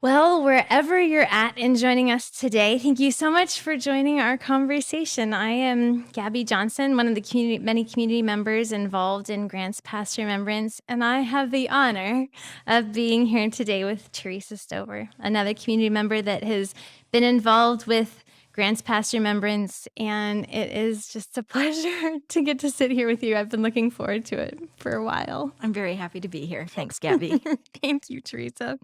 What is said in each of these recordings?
Well, wherever you're at and joining us today, thank you so much for joining our conversation. I am Gabby Johnsen, one of the many community members involved in Grants Pass Remembrance, and I have the honor of being here today with Teresa Stover, another community member that has been involved with Grants Pass Remembrance, and it is just a pleasure to get to sit here with you. I've been looking forward to it for a while. I'm very happy to be here. Thanks, Gabby. Thank you, Teresa.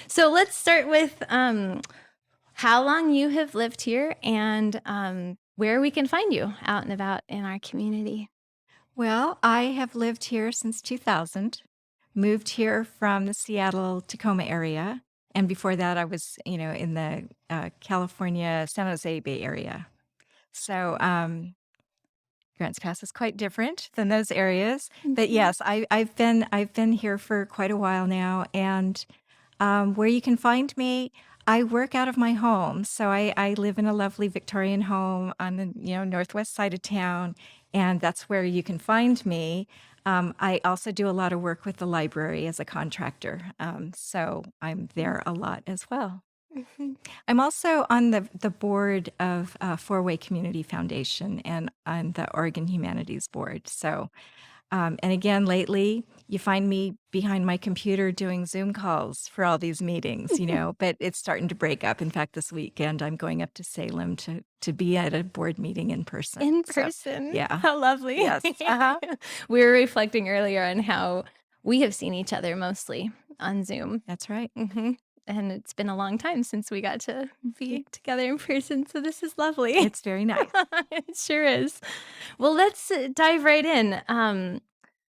So let's start with how long you have lived here and where we can find you out and about in our community. Well, I have lived here since 2000, moved here from the Seattle, Tacoma area. And before that, I was, in the California, San Jose Bay Area. So Grants Pass is quite different than those areas. But yes, I've been here for quite a while now. And where you can find me, I work out of my home. So I live in a lovely Victorian home on the northwest side of town, and that's where you can find me. I also do a lot of work with the library as a contractor, so I'm there a lot as well. Mhm. I'm also on the board of Four-Way Community Foundation and on the Oregon Humanities Board. So and again, lately, you find me behind my computer doing Zoom calls for all these meetings, but it's starting to break up. In fact, this weekend, I'm going up to Salem to be at a board meeting in person. In So, person. yeah. How lovely. Yes. Uh-huh. We were reflecting earlier on how we have seen each other mostly on Zoom. That's right. And it's been a long time since we got to be together in person. So this is lovely. It's very nice. It sure is. Well, let's dive right in.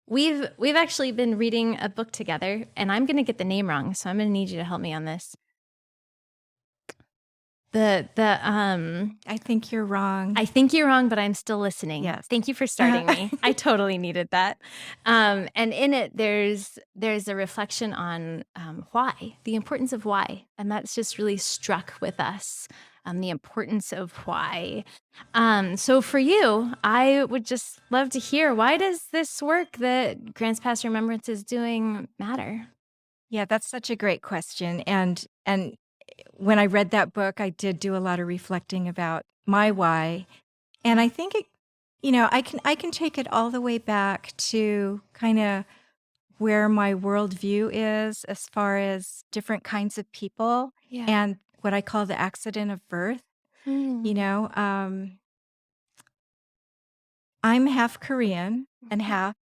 We've actually been reading a book together, and I'm going to get the name wrong, so I'm going to need you to help me on this. I think you're wrong. I think you're wrong, but I'm still listening. Yes. Thank you for starting me. I totally needed that. And in it, there's a reflection on why, the importance of why, and that's just really struck with us. The importance of why. So for you, I would just love to hear, why does this work that Grants Pass Remembrance is doing matter? Yeah, that's such a great question. And when I read that book, I did do a lot of reflecting about my why. And I think I can take it all the way back to kind of where my worldview is as far as different kinds of people Yeah. and what I call the accident of birth. Mm. I'm half Korean and half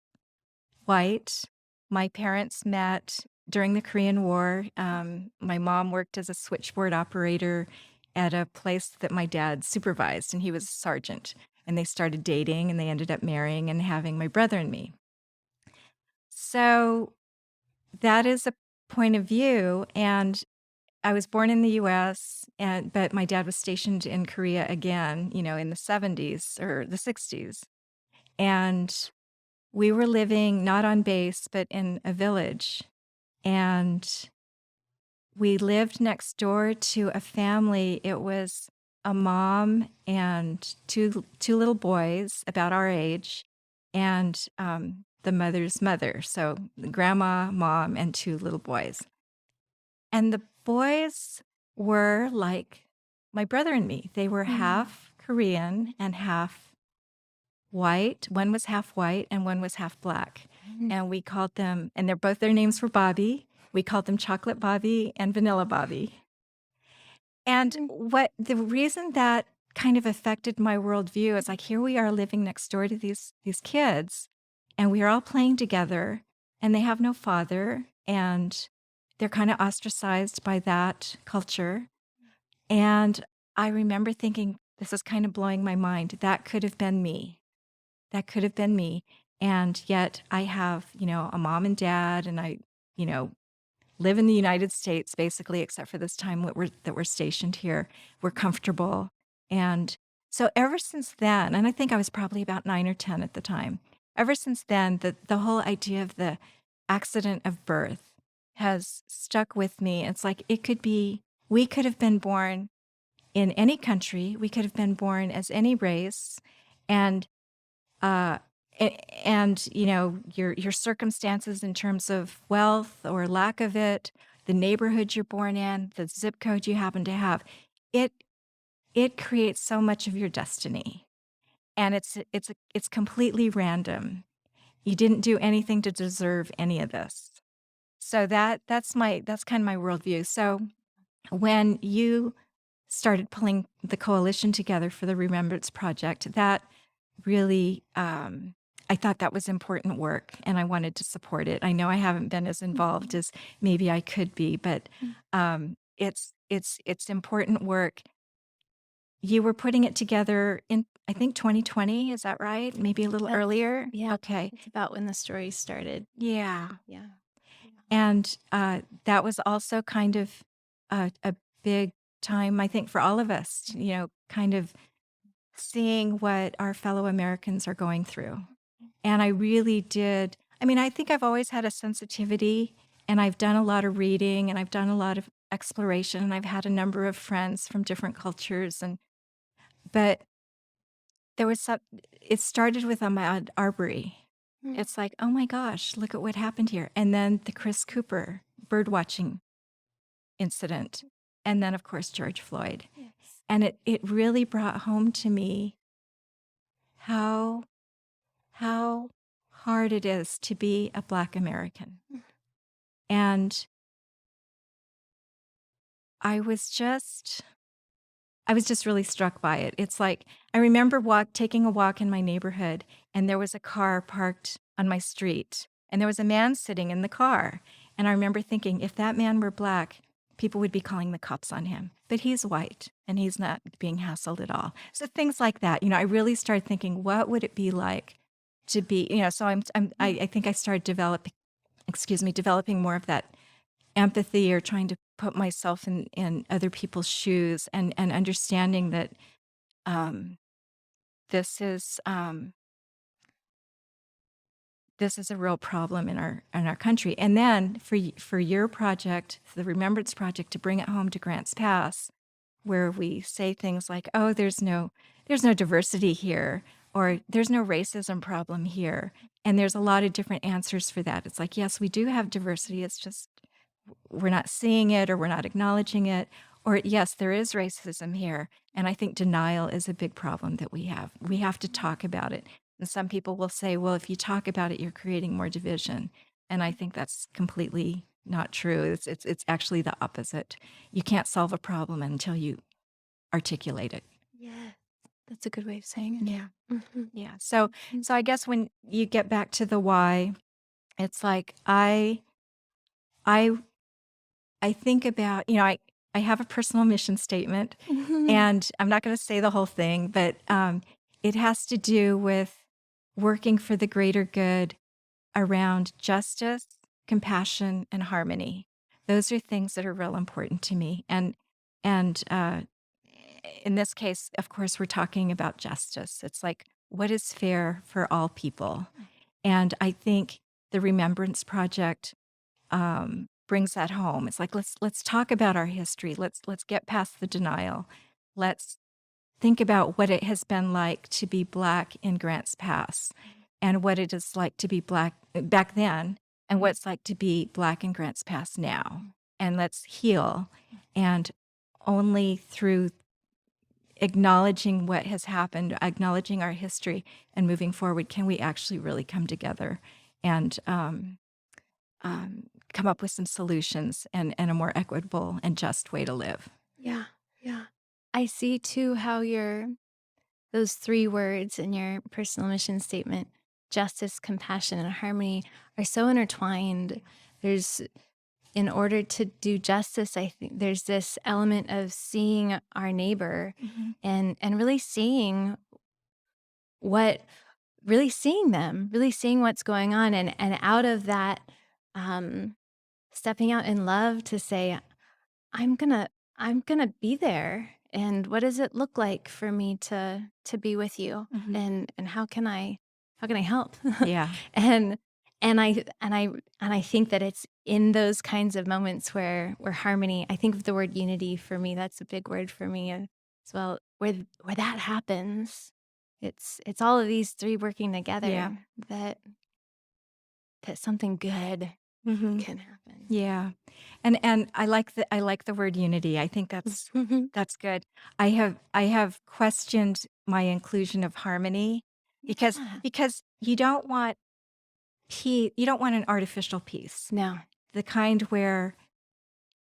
white. My parents met during the Korean War. My mom worked as a switchboard operator at a place that my dad supervised, and he was a sergeant. And they started dating, and they ended up marrying and having my brother and me. So that is a point of view. And I was born in the US, but my dad was stationed in Korea again, in the 70s or the 60s. And we were living not on base, but in a village. And we lived next door to a family. It was a mom and two little boys about our age, and the mother's mother. So grandma, mom, and two little boys. And the boys were like my brother and me. They were half Korean and half white. One was half white and one was half black. And we called them, and their names were Bobby. We called them Chocolate Bobby and Vanilla Bobby. And the reason that kind of affected my worldview is like, here we are living next door to these kids, and we are all playing together, and they have no father, and they're kind of ostracized by that culture. And I remember thinking, this is kind of blowing my mind. That could have been me. That could have been me. And yet I have, a mom and dad, and I, live in the United States basically, except for this time that we're stationed here. We're comfortable. And so ever since then, and I think I was probably about 9 or 10 at the time, ever since then, the whole idea of the accident of birth has stuck with me. It's like we could have been born in any country. We could have been born as any race. And your circumstances in terms of wealth or lack of it, the neighborhood you're born in, the zip code you happen to have. It it creates so much of your destiny, and it's completely random. You didn't do anything to deserve any of this. So that's kind of my worldview. So when you started pulling the coalition together for the Remembrance Project, that really, I thought that was important work, and I wanted to support it. I know I haven't been as involved as maybe I could be, but it's important work. You were putting it together in, I think, 2020. Is that right? Maybe a little That's earlier. yeah, Okay. it's about when the story started. Yeah. Yeah. And that was also kind of a big time, I think, for all of us, kind of seeing what our fellow Americans are going through. And I really did. I mean, I think I've always had a sensitivity, and I've done a lot of reading, and I've done a lot of exploration, and I've had a number of friends from different cultures. But there was some, it started with Ahmaud Arbery. Mm. It's like, oh my gosh, look at what happened here. And then the Chris Cooper bird watching incident. And then, of course, George Floyd. Yes. And it really brought home to me how hard it is to be a Black American. And I was just really struck by it. It's like I remember taking a walk in my neighborhood, and there was a car parked on my street, and there was a man sitting in the car. And I remember thinking, if that man were Black, people would be calling the cops on him. But he's white, and he's not being hassled at all. So things like that, I really started thinking, what would it be like to be, so I think I started developing more of that empathy, or trying to put myself in other people's shoes, and understanding that um, this is this is a real problem in our country. And then for your project, the Remembrance Project, to bring it home to Grants Pass, where we say things like, "Oh, there's no diversity here," or "There's no racism problem here," and there's a lot of different answers for that. It's like, yes, we do have diversity. It's just we're not seeing it, or we're not acknowledging it. Or yes, there is racism here. And I think denial is a big problem that we have. We have to talk about it. And some people will say, well, if you talk about it, you're creating more division. And I think that's completely not true. It's actually the opposite. You can't solve a problem until you articulate it. Yeah. That's a good way of saying it. Yeah. Mhm. Yeah. So I guess when you get back to the why, it's like I think about, I have a personal mission statement, and I'm not going to say the whole thing, but it has to do with working for the greater good around justice, compassion, and harmony. Those are things that are real important to me. And in this case, of course, we're talking about justice. It's like, what is fair for all people? And I think the Remembrance Project brings that home. It's like, let's talk about our history. Let's get past the denial. Let's think about what it has been like to be Black in Grants Pass, and what it is like to be Black back then, and what it's like to be Black in Grants Pass now. And let's heal. And only through acknowledging what has happened, acknowledging our history, and moving forward, can we actually really come together and come up with some solutions, and a more equitable and just way to live. Yeah. Yeah. I see too how those three words in your personal mission statement, justice, compassion, and harmony, are so intertwined. In order to do justice, I think there's this element of seeing our neighbor and really seeing them, really seeing what's going on, and out of that, um, stepping out in love to say, I'm gonna be there. And what does it look like for me to be with you? Mhm. And how can I help? Yeah. and and I think that it's in those kinds of moments where harmony, I think of the word unity. For me, that's a big word for me as well, where that happens. It's all of these three working together, Yeah. that something good Mhm. can happen. Yeah. And I like the word unity. I think Mhm. that's good. I have questioned my inclusion of harmony because Yeah. because you don't want an artificial peace. No. The kind where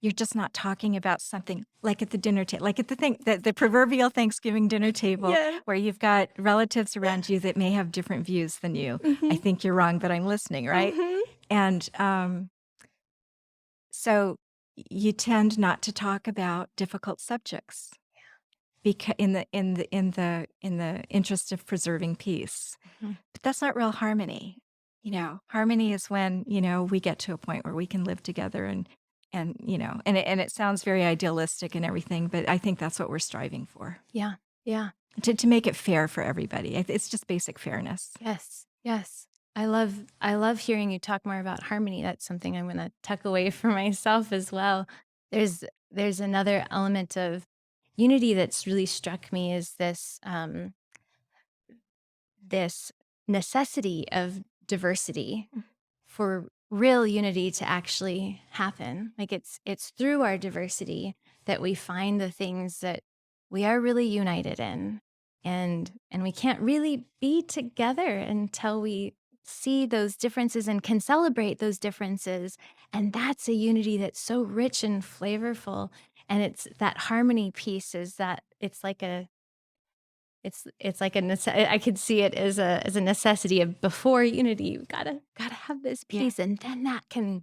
you're just not talking about something like at the dinner table, like at the proverbial Thanksgiving dinner table Yeah. where you've got relatives around you that may have different views than you. I Mhm. think you're wrong, but I'm listening, right? Mhm. And so you tend not to talk about difficult subjects because in the interest of preserving peace. Mhm. But that's not real harmony. Harmony is when, we get to a point where we can live together and it sounds very idealistic and everything, but I think that's what we're striving for. Yeah. Yeah. To make it fair for everybody. It's just basic fairness. Yes. Yes. I love hearing you talk more about harmony. That's something I'm gonna tuck away for myself as well. There's there's another element of unity that's really struck me is this necessity of diversity for real unity to actually happen. Like it's through our diversity that we find the things that we are really united in. And we can't really be together until we see those differences and can celebrate those differences. And that's a unity that's so rich and flavorful. And it's that harmony piece is that it's like I could see it as a necessity of before unity, we gotta have this Yeah. peace, and then that can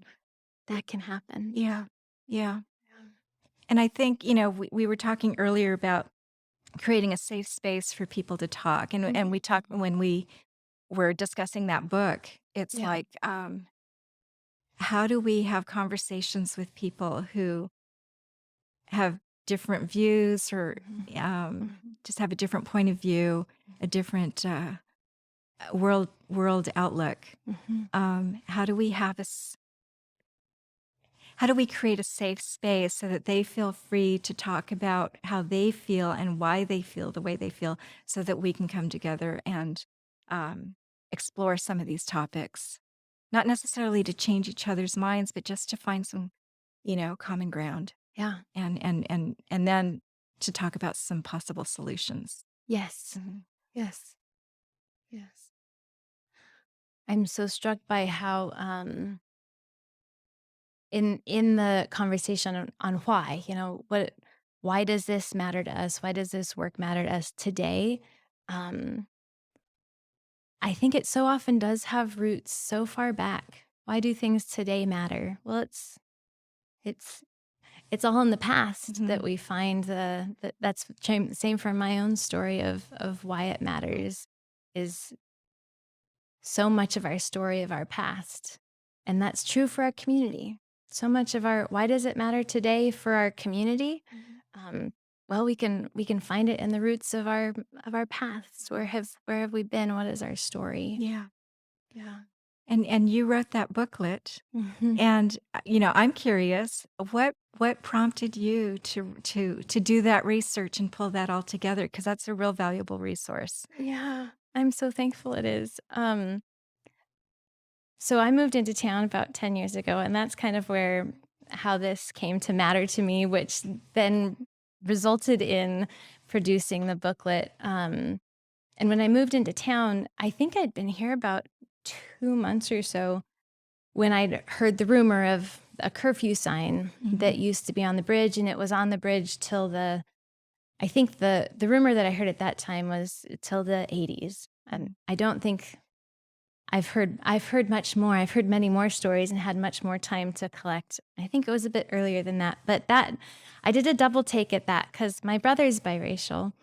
happen. Yeah. Yeah. Yeah. And I think, we were talking earlier about creating a safe space for people to talk. And Mhm. we talked when we were discussing that book. It's Yeah. like, how do we have conversations with people who have different views or Mhm. um, Mhm. just have a different point of view, a different world outlook? Mhm. How do we how do we create a safe space so that they feel free to talk about how they feel and why they feel the way they feel, so that we can come together and um, explore some of these topics? Not necessarily to change each other's minds, but just to find some, common ground, Yeah. and then to talk about some possible solutions. Yes. Mhm. Yes. Yes. I'm so struck by how, in the conversation on why, why does this matter to us? Why does this work matter to us today? Um, I think it so often does have roots so far back. Why do things today matter? Well, it's it's all in the past that Mhm. we find that's same for my own story of why it matters is so much of our story of our past. And that's true for our community. So much of our why does it matter today for our community? Um, well, we can find it in the roots of our past. Where have we been? What is our story? Yeah. Yeah. And you wrote that booklet. Hmm. And, I'm curious, what prompted you to do that research and pull that all together? Because that's a real valuable resource. Yeah. I'm so thankful it is. So I moved into town about 10 years ago, and that's kind of where how this came to matter to me, which then resulted in producing the booklet. And when I moved into town, I think I'd been here about 2 months or so when I'd heard the rumor of a curfew sign that Mhm. used to be on the bridge, and it was on the bridge till I think the rumor that I heard at that time was till the 80s. And I don't think I've heard much more. I've heard many more stories and had much more time to collect. I think it was a bit earlier than that, but that I did a double take at that because my brother's biracial,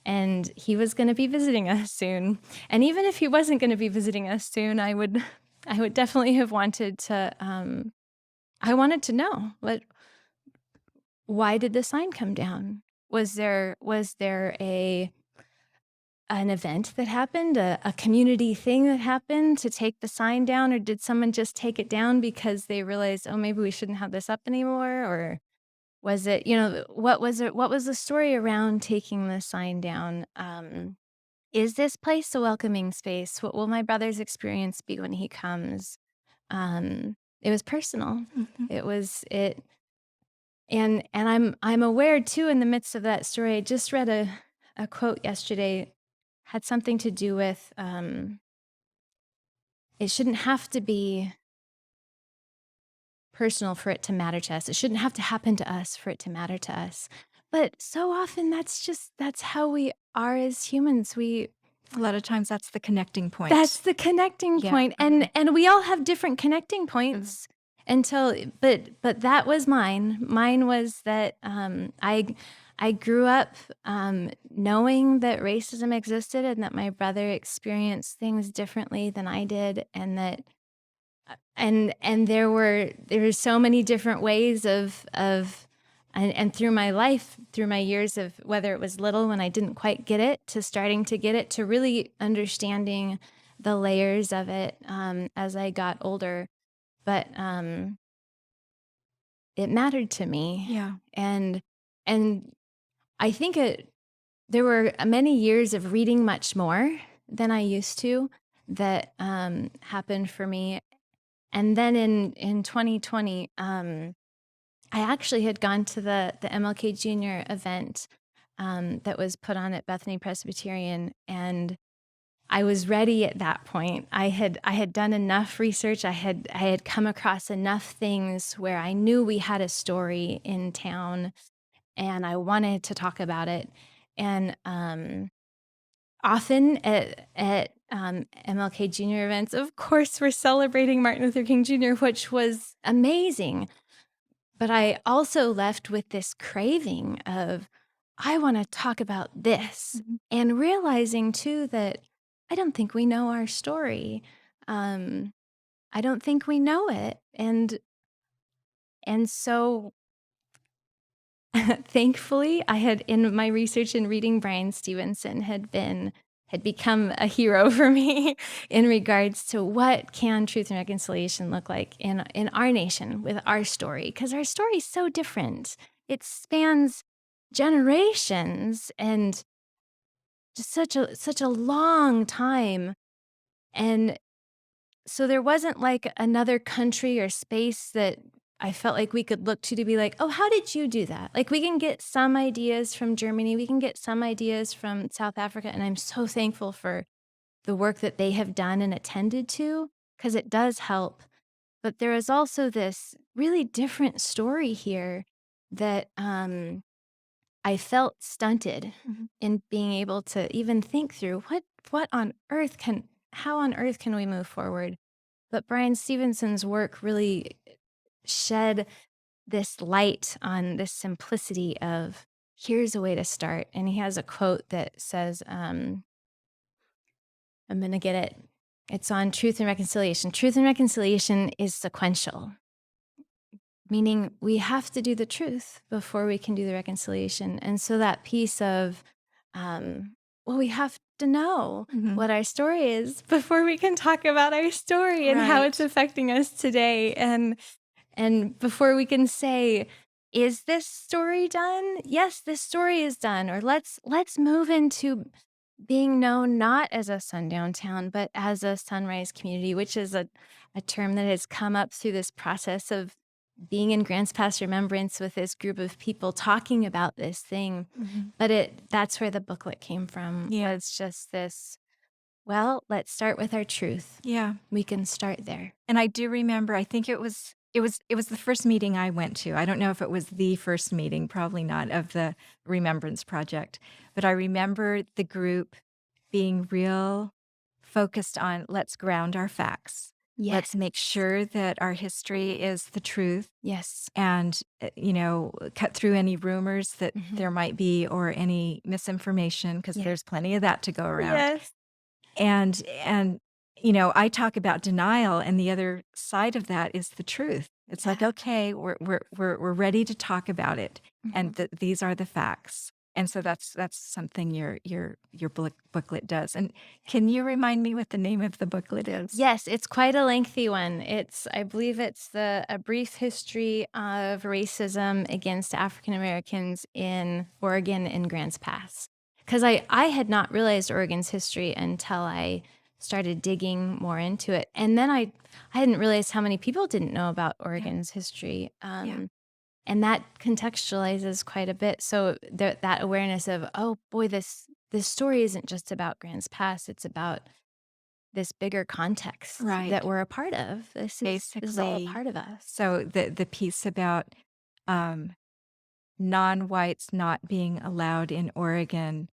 and he was going to be visiting us soon. And even if he wasn't going to be visiting us soon, I would definitely have wanted to. I wanted to know why did the sign come down? Was there an event that happened, a community thing that happened to take the sign down, or did someone just take it down because they realized, oh, maybe we shouldn't have this up anymore? Or was it, what was the story around taking the sign down? Is this place a welcoming space? What will my brother's experience be when he comes? It was personal. Mhm. It was it and I'm aware too in the midst of that story. I just read a quote yesterday, had something to do with it shouldn't have to be personal for it to matter to us. It shouldn't have to happen to us for it to matter to us. But so often that's how we are as humans. A lot of times that's the connecting That's point. the connecting Yeah. point, and we all have different connecting points until but that was mine. Mine was that, I grew up, knowing that racism existed and that my brother experienced things differently than I did, and that and there were so many different ways of and through my life, through my years of whether it was little when I didn't quite get it, to starting to get it, to really understanding the layers of it, as I got older. But it mattered to me, Yeah. and and I think there were many years of reading much more than I used to that happened for me. And then in 2020, I actually had gone to the MLK Jr. event, that was put on at Bethany Presbyterian, and I was ready at that point. I had done enough research. I had come across enough things where I knew we had a story in town, and I wanted to talk about it. And often at MLK Jr. events, of course, we're celebrating Martin Luther King Jr., which was amazing. But I also left with this craving of, I want to talk about this, Mhm. and realizing too that I don't think we know our story. Um, I don't think we know it, and so thankfully, I had in my research and reading, Brian Stevenson had become a hero for me in regards to what can truth and reconciliation look like in our nation with our story, because our story is so different. It spans generations and just such a long time, and so there wasn't like another country or space that I felt like we could look to be like, "Oh, how did you do that?" Like, we can get some ideas from Germany, we can get some ideas from South Africa, and I'm so thankful for the work that they have done and attended to, because it does help. But there is also this really different story here that, I felt stunted Mhm. in being able to even think through what on earth can how on earth can we move forward? But Brian Stevenson's work really shed this light on this simplicity of, here's a way to start. And he has a quote that says, I'm going to get it. It's on truth and reconciliation. Truth and reconciliation is sequential, meaning we have to do the truth before we can do the reconciliation. And so that piece of, well, we have to know Mhm. what our story is before we can talk about our story and how it's Right. affecting us today. And before we can say, is this story done? Yes, this story is done. Or let's move into being known not as a sundown town, but as a sunrise community, which is a term that has come up through this process of being in Grants Pass Remembrance with this group of people talking about this thing. Mhm. But that's where the booklet came from, Yeah. was just this, well, let's start with our truth. Yeah. We can start there. And I do remember, I think it was the first meeting I went to. I don't know if it was the first meeting, probably not, of the Remembrance Project, but I remember the group being real focused on, let's ground our facts. Yes. Let's make sure that our history is the truth, Yes. and cut through any rumors that Mhm. there might be, or any misinformation, because Yeah. there's plenty of that to go around. Yes. And I talk about denial, and the other side of that is the truth. It's like, Yeah. okay, we're ready to talk about it, and Mhm. these are the facts. And so that's something your booklet does. And can you remind me what the name of the booklet is? Yes, it's quite a lengthy one. I believe it's A Brief History of Racism Against African Americans in Oregon and Grants Pass. Because I had not realized Oregon's history until I started digging more into it. And then I hadn't realized how many people didn't know about Oregon's history. Yeah. And that contextualizes quite a bit. So that awareness of, oh boy, this story isn't just about Grants Pass. It's about this bigger context that Right. we're a part of. This is all a Basically, part of us. so the piece about um, non-whites not being allowed in Oregon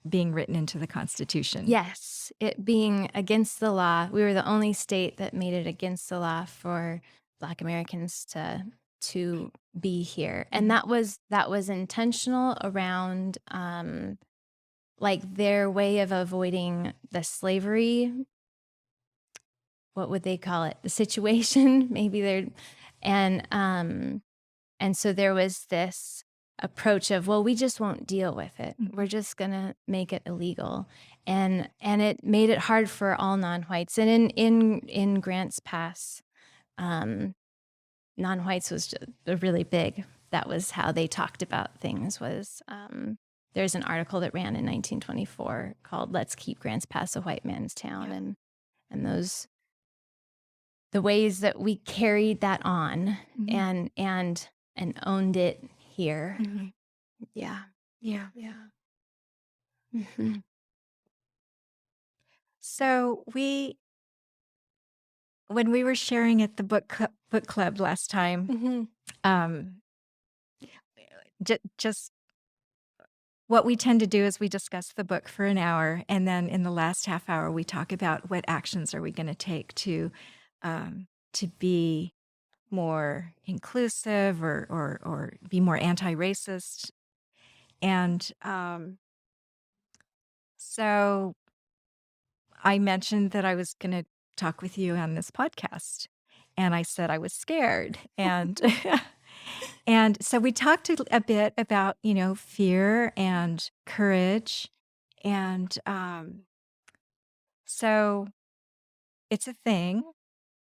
being written into the Constitution. Yes, it being against the law. We were the only state that made it against the law for Black Americans to be here. And Mhm. that was intentional around like their way of avoiding the slavery, what would they call it? The situation, maybe they're and um and so there was this approach of, well, we just won't deal with it. We're Mhm. just going to make it illegal. And it made it hard for all non-whites. And in Grants Pass, um, non-whites was just really big. That was how they talked about things was there's an article that ran in 1924 called "Let's Keep Grants Pass a White Man's Town." Yeah. And those the ways that we carried that on Mhm. and owned it here. Mhm. Yeah. Yeah. Yeah. Mhm. So when we were sharing at the book club last time, Mhm. um, just what we tend to do is we discuss the book for an hour, and then in the last half hour, we talk about what actions are we going to take to be more inclusive or be more anti-racist. And so I mentioned that I was going to talk with you on this podcast, and I said I was scared, and and so we talked a bit about fear and courage, and so it's a thing.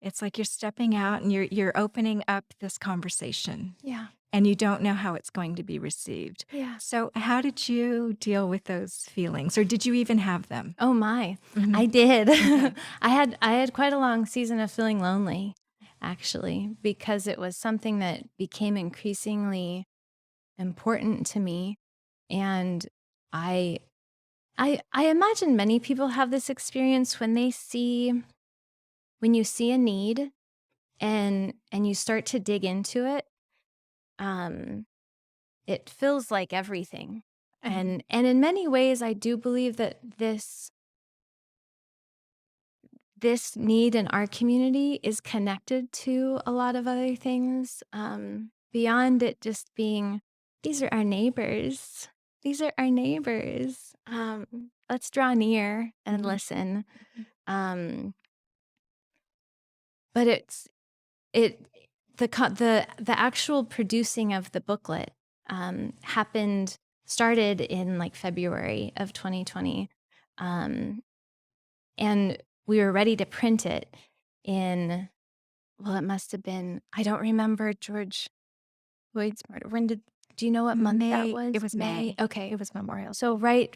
It's like you're stepping out and you're opening up this conversation, Yeah. and you don't know how it's going to be received. Yeah. So how did you deal with those feelings, or did you even have them? Oh my. I Mhm. did. Okay. I had quite a long season of feeling lonely, actually, because it was something that became increasingly important to me. And I I imagine many people have this experience when you see a need and you start to dig into it. Um it feels like everything. Mhm. And in many ways I do believe that this need in our community is connected to a lot of other things, beyond it just being, these are our neighbors. These are our neighbors. Let's draw near and Mhm. listen. Mhm. Um, but it the actual producing of the booklet happened started in like February of 2020, um, and we were ready to print it in, well, it must have been, I don't remember George Floyd's murder. Do you know what month that May was? It was May? May. Okay. It was Memorial. So right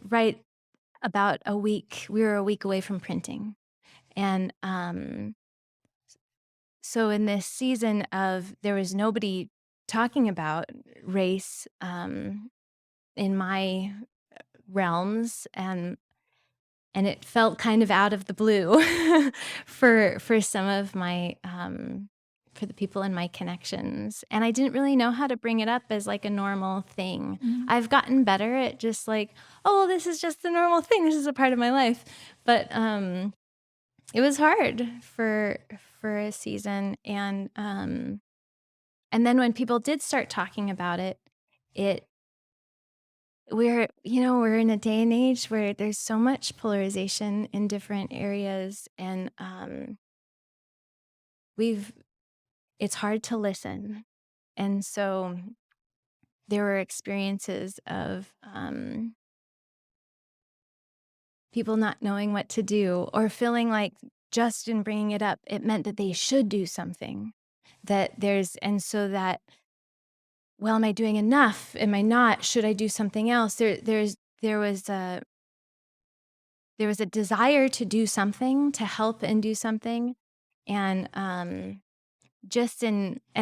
about a week, we were a week away from printing. And so in this season of, there was nobody talking about race in my realms, and it felt kind of out of the blue for some of my for the people in my connections, and I didn't really know how to bring it up as like a normal thing. Mhm. I've gotten better at just like, oh well, this is just the normal thing, this is a part of my life. But it was hard for a season, and then when people did start talking about it, it we're in a day and age where there's so much polarization in different areas, and we've it's hard to listen. And so there were experiences of people not knowing what to do, or feeling like just in bringing it up it meant that they should do something, that there's and so that, well, am I doing enough, am I not, should I do something else, there was there was a desire to do something, to help and do something. And and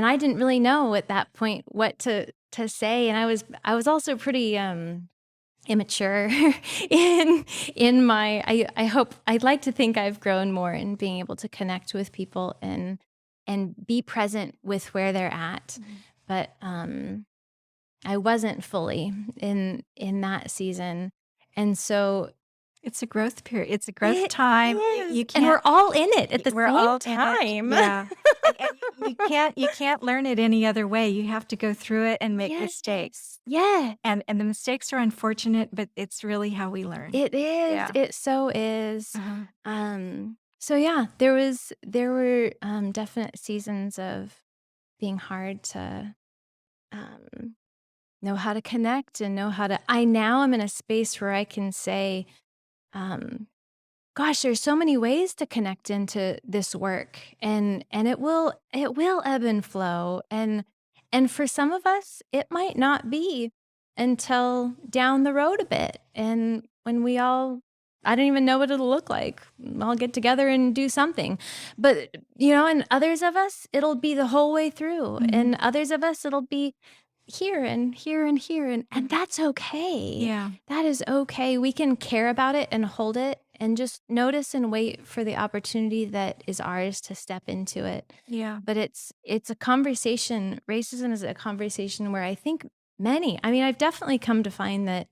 I didn't really know at that point what to say. And I was also pretty immature in my I hope I'd like to think I've grown more in being able to connect with people and be present with where they're at. But I wasn't fully in that season. And so It's a growth period. It's a growth it time. is. You And can't we're all in it at the we're same all in it. time. Yeah. And you can't learn it any other way. You have to go through it and make mistakes. Yes. And the mistakes are unfortunate, but it's really how we learn. It is. Yeah. It so is. Uh-huh. So yeah, there were definite seasons of being hard to um, know how to connect and know how to. I now am in a space where I can say, um, gosh, there's so many ways to connect into this work, and it will ebb and flow, and for some of us it might not be until down the road a bit, and when we all, I don't even know what it'll look like, I'll get together and do something. But and others of us it'll be the whole way through, and others of us it'll be here and here and here, and that's okay. Yeah. That is okay. We can care about it and hold it and just notice and wait for the opportunity that is ours to step into it. Yeah. But it's a conversation. Racism is a conversation where I think I've definitely come to find that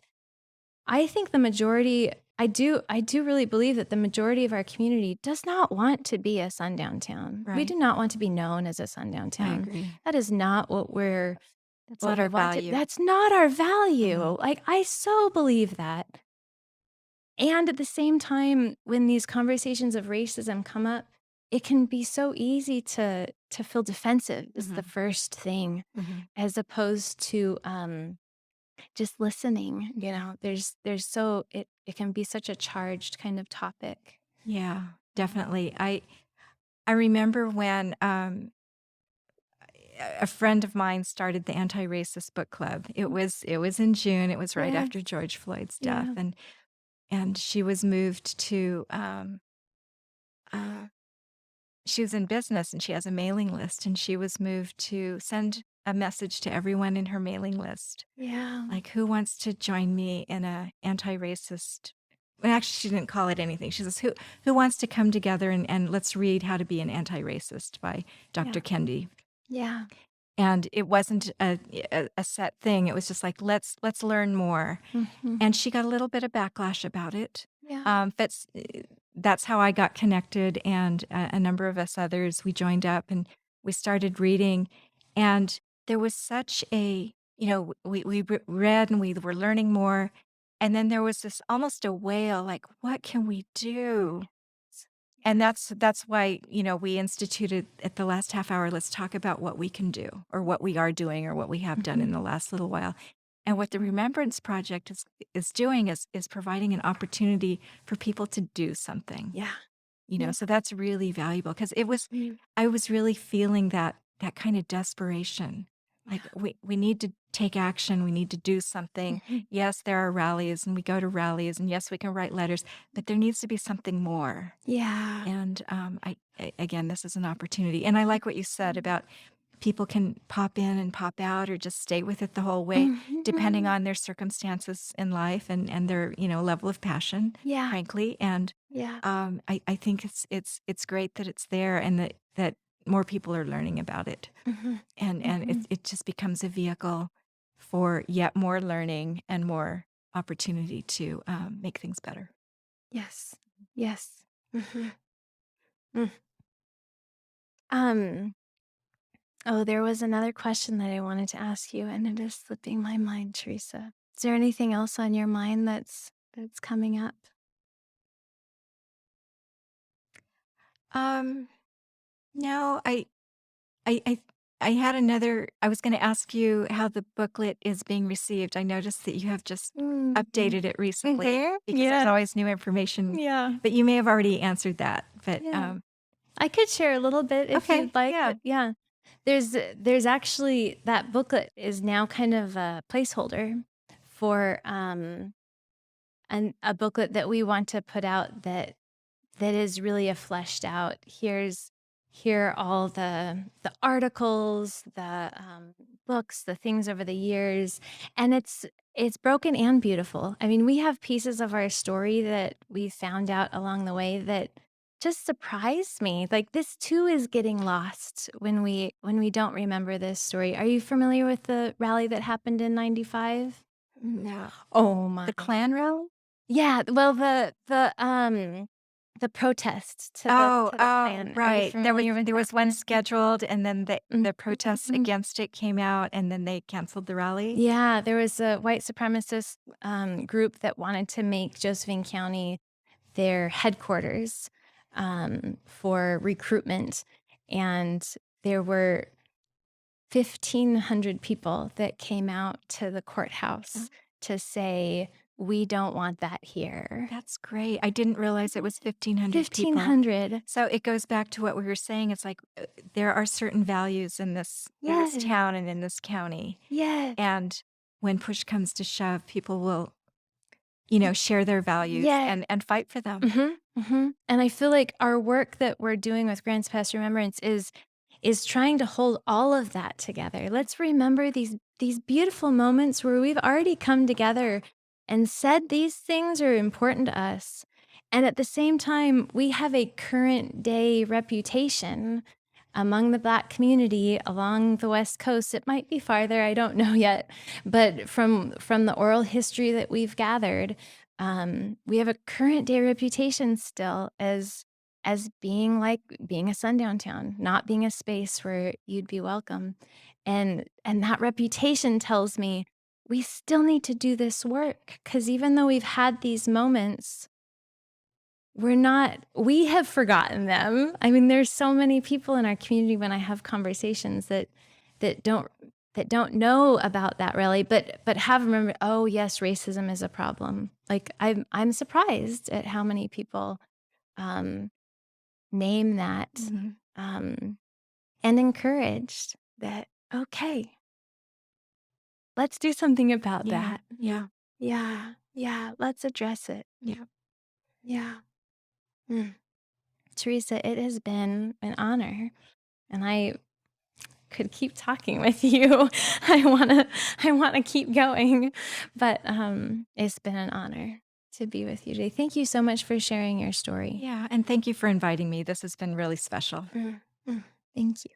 I think the majority, I do really believe that the majority of our community does not want to be a sundown town. We Right. do not want to be known as a sundown I town. agree. That is not what we're That's not our value. That's not our value. Like, I so believe that. And at the same time, when these conversations of racism come up, it can be so easy to feel defensive is the first thing, as opposed to just listening. It can be such a charged kind of topic. Yeah, definitely. I remember when a friend of mine started the anti-racist book club. It was in June. It was right Yeah. after George Floyd's death, Yeah. and she was moved to she was in business and she has a mailing list, and she was moved to send a message to everyone in her mailing list, Yeah. like, who wants to join me in a anti-racist. Well, actually, she didn't call it anything. She says, who wants to come together and let's read How to Be an Anti-Racist by Dr. Yeah. Kendi. Yeah. And it wasn't a set thing. It was just like, let's learn more. Mhm. And she got a little bit of backlash about it. Yeah. That's how I got connected, and a number of us others, we joined up and we started reading. And there was such a, we read and we were learning more. And then there was this almost a wail, like, what can we do? And that's why, we instituted at the last half hour, let's talk about what we can do, or what we are doing, or what we have done in the last little while. And what the Remembrance Project is doing is providing an opportunity for people to do something. Yeah. So that's really valuable, because Mm. I was really feeling that kind of desperation. Like, we need to take action. We need to do something. Mhm. Yes, there are rallies, and we go to rallies, and yes, we can write letters, but there needs to be something more. Yeah. And again, this is an opportunity. And I like what you said about people can pop in and pop out, or just stay with it the whole way, depending on their circumstances in life and their level of passion, Yeah. frankly. And Yeah. I think it's great that it's there, and that more people are learning about it, and it just becomes a vehicle for yet more learning and more opportunity to make things better. Yes. Yes. Mhm. Mm. Um, oh, there was another question that I wanted to ask you, and it is slipping my mind, Teresa. Is there anything else on your mind that's coming up? Um, no, I I I had another. I was going to ask you how the booklet is being received. I noticed that you have just updated it recently, because there's Yeah. always new information. Yeah. But you may have already answered that. But Yeah. I could share a little bit if okay, you'd like, yeah, but yeah. There's actually that booklet is now kind of a placeholder for a booklet that we want to put out that is really a fleshed out. Here are all the articles, the books, the things over the years, and it's broken and beautiful. I mean, we have pieces of our story that we found out along the way that just surprised me. Like this too is getting lost when we don't remember this story. Are you familiar with the rally that happened in '95? No. Oh my. The Klan rally? Yeah, well, the protest Oh, to the oh, Klan. Are you right. familiar with There that was one one? scheduled, and then the protests Mhm. against it came out, and then they canceled the rally? Yeah, there was a white supremacist, group that wanted to make Josephine County their headquarters, for recruitment, and there were 1,500 people that came out to the Oh, courthouse to say, "We don't want that here." that's great. I didn't realize it was 1,500 people. 1,500. So it goes back to what we were saying. It's like there are certain values in this Yes. town and in this county. Yes. And when push comes to shove, people will, share their values Yes. and fight for them. Mhm, mhm, and I feel like our work that we're doing with Grants Pass Remembrance is trying to hold all of that together. Let's remember these beautiful moments where we've already come together and said these things are important to us, and at the same time, we have a current day reputation among the Black community along the West Coast. It might be farther, I don't know yet, but from the oral history that we've gathered, we have a current day reputation still as being a sundown town, not being a space where you'd be welcome. And that reputation tells me we still need to do this work because even though we've had these moments, we have forgotten them. I mean, there's so many people in our community when I have conversations that don't that don't know about that rally, but have remembered, oh yes, racism is a problem. Like I'm surprised at how many people um, name that, Mhm. um, and encouraged that, okay, let's do something about Yeah, that. yeah, Yeah, yeah, let's address it. yeah. Yeah. Mm. Teresa, it has been an honor, and I could keep talking with you. I wanna I wanna keep going, but it's been an honor to be with you today. Thank you so much for sharing your story. Yeah, and thank you for inviting me. This has been really special. Mm, mm. Thank you.